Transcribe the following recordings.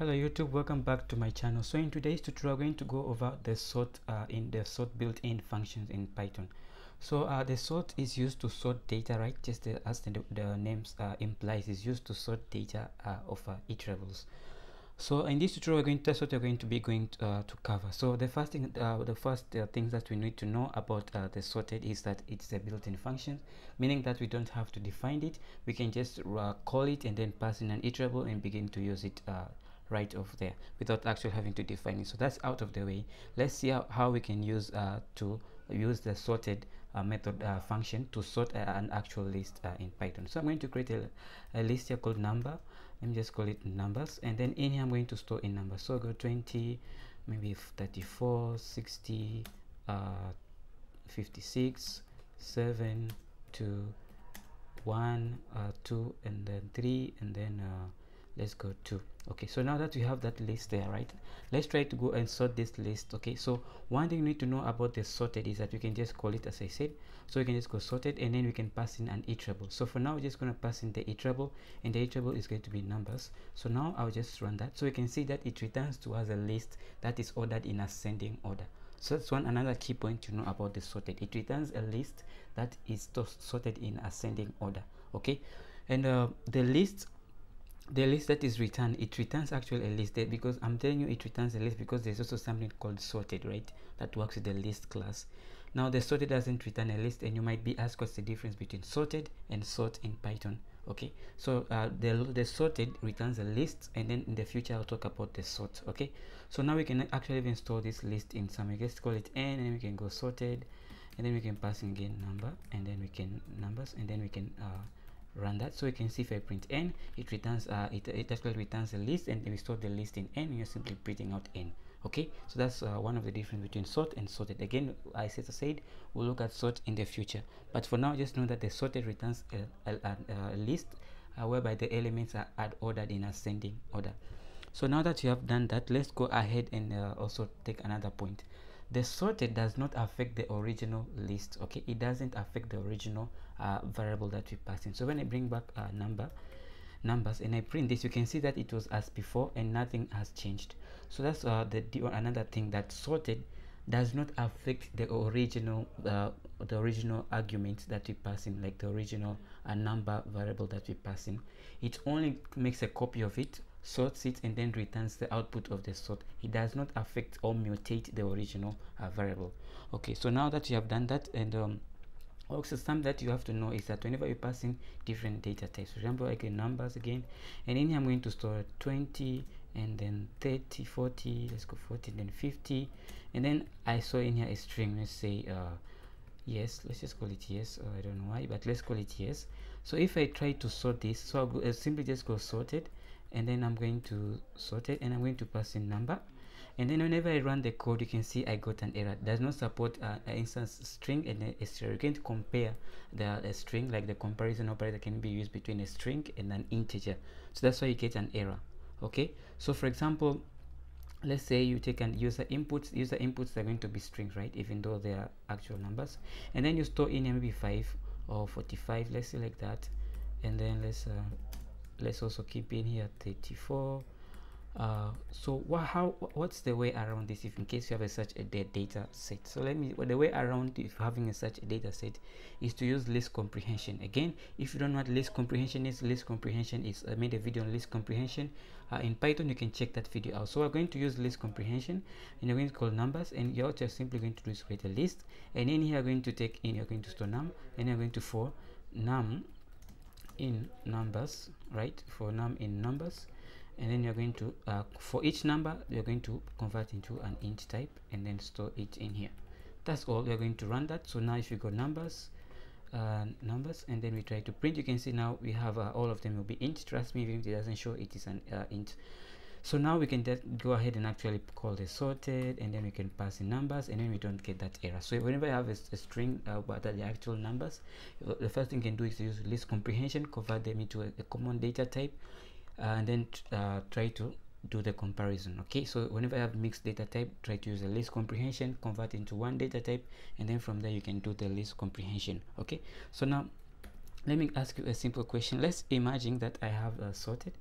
Hello YouTube, welcome back to my channel. So in today's tutorial, we're going to go over the sort in the sort built-in functions in Python. So the sort is used to sort data, right? Just as the names implies, is used to sort data of iterables. So in this tutorial, that's what we're going to be going to cover. So the first thing, things that we need to know about the sorted is that it's a built-in function, meaning that we don't have to define it. We can just call it and then pass in an iterable and begin to use it right off there without actually having to define it. So that's out of the way. Let's see how we can use the sorted method function to sort an actual list in Python. So I'm going to create a list here called number. Let me just call it numbers, and then in here I'm going to store in numbers. So go 20, maybe 34, 60, 56, 7, 2, 1, 2, and then 3, and then let's go 2. Okay, so now that we have that list there, right, let's try to go and sort this list. Okay, so one thing you need to know about the sorted is that you can just call it as I said. So you can just go sorted, and then we can pass in an iterable. So for now we're just going to pass in the iterable, and the iterable is going to be numbers. So now I'll just run that. So you can see that it returns to us a list that is ordered in ascending order. So that's another key point to know about the sorted. It returns a list that is sorted in ascending order. Okay, and the list that is returned, it returns actually a list there, because I'm telling you it returns a list because there's also something called sorted, right, that works with the list class. Now the sorted doesn't return a list, and you might be asked what's the difference between sorted and sort in Python. Okay, so the sorted returns a list, and then in the future I'll talk about the sort. Okay, so now we can actually even store this list in some, let's call it n, and then we can go sorted, and then we can pass in again number, and then we can numbers, and then we can run that. So you can see if I print n, it returns it actually returns a list, and we store the list in n, and you're simply printing out n. Okay, so that's one of the difference between sort and sorted. Again, I said we'll look at sort in the future, but for now just know that the sorted returns a list whereby the elements are ordered in ascending order. So now that you have done that, let's go ahead and also take another point. The sorted does not affect the original list. Okay, it doesn't affect the original variable that we pass in. So when I bring back numbers and I print this, you can see that it was as before and nothing has changed. So that's another thing, that sorted does not affect the original argument that we pass in, like the original number variable that we pass in. It only makes a copy of it, sorts it, and then returns the output of the sort. It does not affect or mutate the original variable. Okay, so now that you have done that, and also something that you have to know is that whenever you pass in different data types, for example, again numbers again, and in here I'm going to store 20, and then 30, 40, let's go 40, then 50, and then I saw in here a string, let's say yes, let's just call it yes. I don't know why, but let's call it yes. So if I try to sort this, so I'll simply just go sorted, and then I'm going to sort it, and I'm going to pass in number, and then whenever I run the code, you can see I got an error. It does not support an instance string and a string. You can't compare a string, like the comparison operator can be used between a string and an integer. So that's why you get an error. Okay, so for example, let's say you take an user inputs are going to be strings, right, even though they are actual numbers, and then you store in maybe 5 or 45, let's say, like that, and then let's also keep in here 34. So what's the way around this, if in case you have such a data set? So the way around if having such a data set is to use list comprehension. Again, if you don't know what list comprehension is, I made a video on list comprehension in Python. You can check that video out. So we're going to use list comprehension, and you're going to call numbers, and you're just simply going to do is create a list, and in here you're going to take in, you're going to store num, and you're going to for num in numbers, right, for num in numbers, and then you're going to for each number you're going to convert into an int type and then store it in here. That's all. We're going to run that. So now if you go numbers, and then we try to print, you can see now we have all of them will be int. Trust me, even if it doesn't show, it is an int. So now we can go ahead and actually call the sorted, and then we can pass in numbers, and then we don't get that error. So whenever you have a string but the actual numbers, the first thing you can do is use list comprehension, convert them into a common data type, and then try to do the comparison. Okay, so whenever I have mixed data type, try to use a list comprehension, convert into one data type, and then from there you can do the list comprehension. Okay, so now let me ask you a simple question. Let's imagine that I have sorted,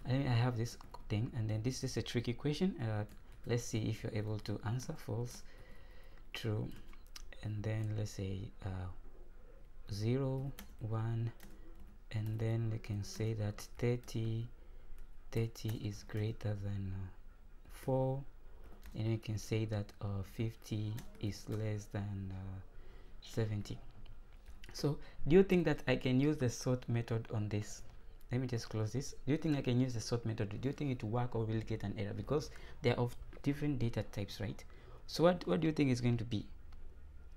and I have this thing, and then this is a tricky question. Let's see if you're able to answer. False, true, and then let's say 0, 1, and then we can say that 30 is greater than 4, and we can say that 50 is less than 70. So do you think that I can use the sort method on this? Let me just close this. Do you think I can use the sort method? Do you think it will work, or will get an error? Because they are of different data types, right? So what do you think is going to be?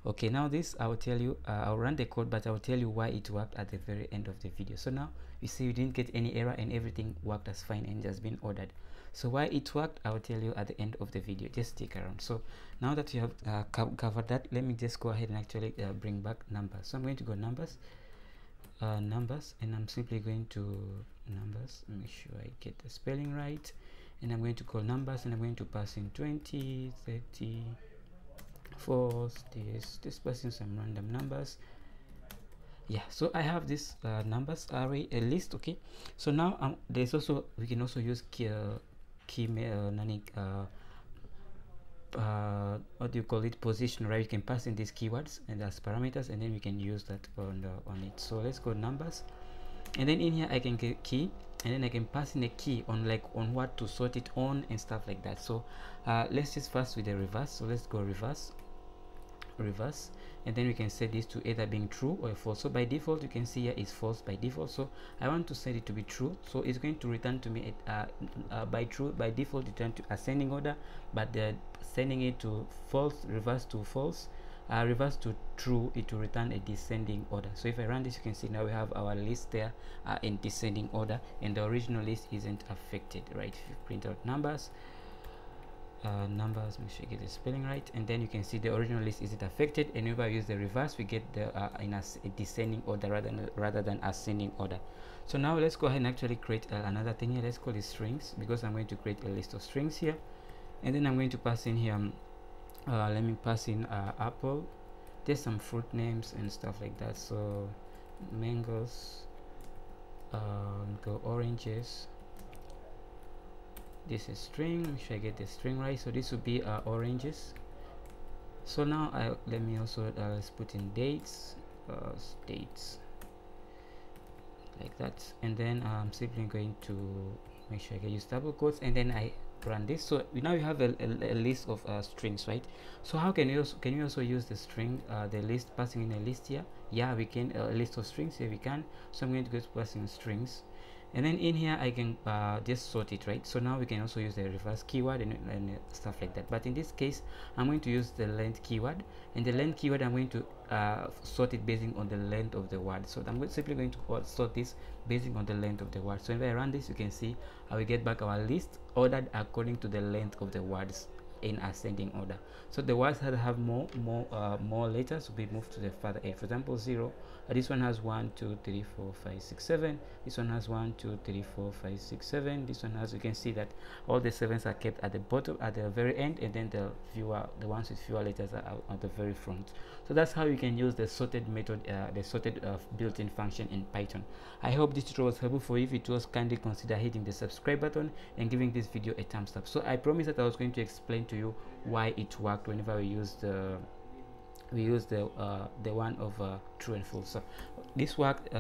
Okay, now this I will tell you. I'll run the code, but I will tell you why it worked at the very end of the video. So now you see you didn't get any error and everything worked as fine and just been ordered. So why it worked, I will tell you at the end of the video. Just stick around. So now that you have covered that, let me just go ahead and actually bring back numbers. So I'm going to go numbers, numbers, and I'm simply going to numbers. Make sure I get the spelling right, and I'm going to call numbers, and I'm going to pass in 20, 30, false, this passing some random numbers. Yeah, so I have this numbers array, a list. Okay, so now there's also, we can also use what do you call it, position, right? You can pass in these keywords and as parameters, and then we can use that on it. So let's go numbers, and then in here I can get key, and then I can pass in a key on on what to sort it on and stuff like that. So let's just first with the reverse. So let's go reverse, and then we can set this to either being true or false. So by default you can see here is false by default, so I want to set it to be true. So it's going to return to me by default return to ascending order, but sending it to false, reverse to false, reverse to true, it will return a descending order. So if I run this, you can see now we have our list there in descending order, and the original list isn't affected, right? If you print out numbers, numbers, make sure you get the spelling right, and then you can see the original list isn't affected, and if I use the reverse, we get the in a descending order rather than ascending order. So now let's go ahead and actually create another thing here. Let's call it strings, because I'm going to create a list of strings here, and then I'm going to pass in here let me pass in apple. There's some fruit names and stuff like that. So mangoes, go oranges. This is string. Make sure I get the string right. So this would be oranges. So now let me also let's put in dates, dates like that, and then I'm simply going to make sure I can use double quotes, and then I run this. So now you have a list of strings, right? So how can you also use the string, the list, passing in a list here? Yeah, we can, a list of strings here we can. So I'm going to go to passing strings, and then in here I can just sort it, right? So now we can also use the reverse keyword and stuff like that, but in this case I'm going to use the length keyword, and the length keyword I'm going to sort it based on the length of the word. So I'm simply going to sort this based on the length of the word. So if I run this, you can see I will get back our list ordered according to the length of the words in ascending order. So the words that have more letters will be moved to the further end. For example, 0, this one has 1 2 3 4 5 6 7. This one has 1 2 3 4 5 6 7. This one has, you can see that all the 7s are kept at the bottom, at the very end, and then the ones with fewer letters are at the very front. So that's how you can use the sorted method, the sorted built-in function in Python. I hope this tutorial was helpful for you. If it was, kindly consider hitting the subscribe button and giving this video a thumbs up. So I promised that I was going to explain to you why it worked whenever we use the one of true and false. So this worked,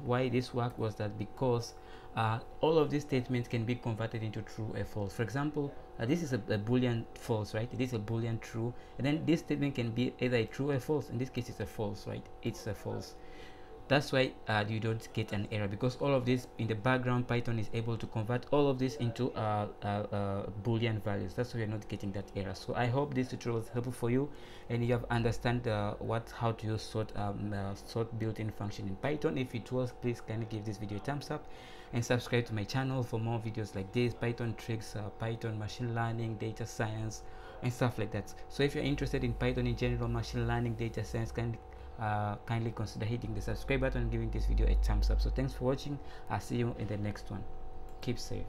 why this worked was that because all of these statements can be converted into true or false. For example, this is a boolean false, right? This is a boolean true, and then this statement can be either a true or false. In this case it's a false, right? It's a false. That's why you don't get an error, because all of this in the background, Python is able to convert all of this into boolean values. That's why you're not getting that error. So I hope this tutorial was helpful for you, and you have understand how to use sort built-in function in Python. If it was, please kindly give this video a thumbs up and subscribe to my channel for more videos like this, Python tricks, Python machine learning, data science, and stuff like that. So if you're interested in Python in general, machine learning, data science, kindly consider hitting the subscribe button and giving this video a thumbs up. So thanks for watching. I'll see you in the next one. Keep safe.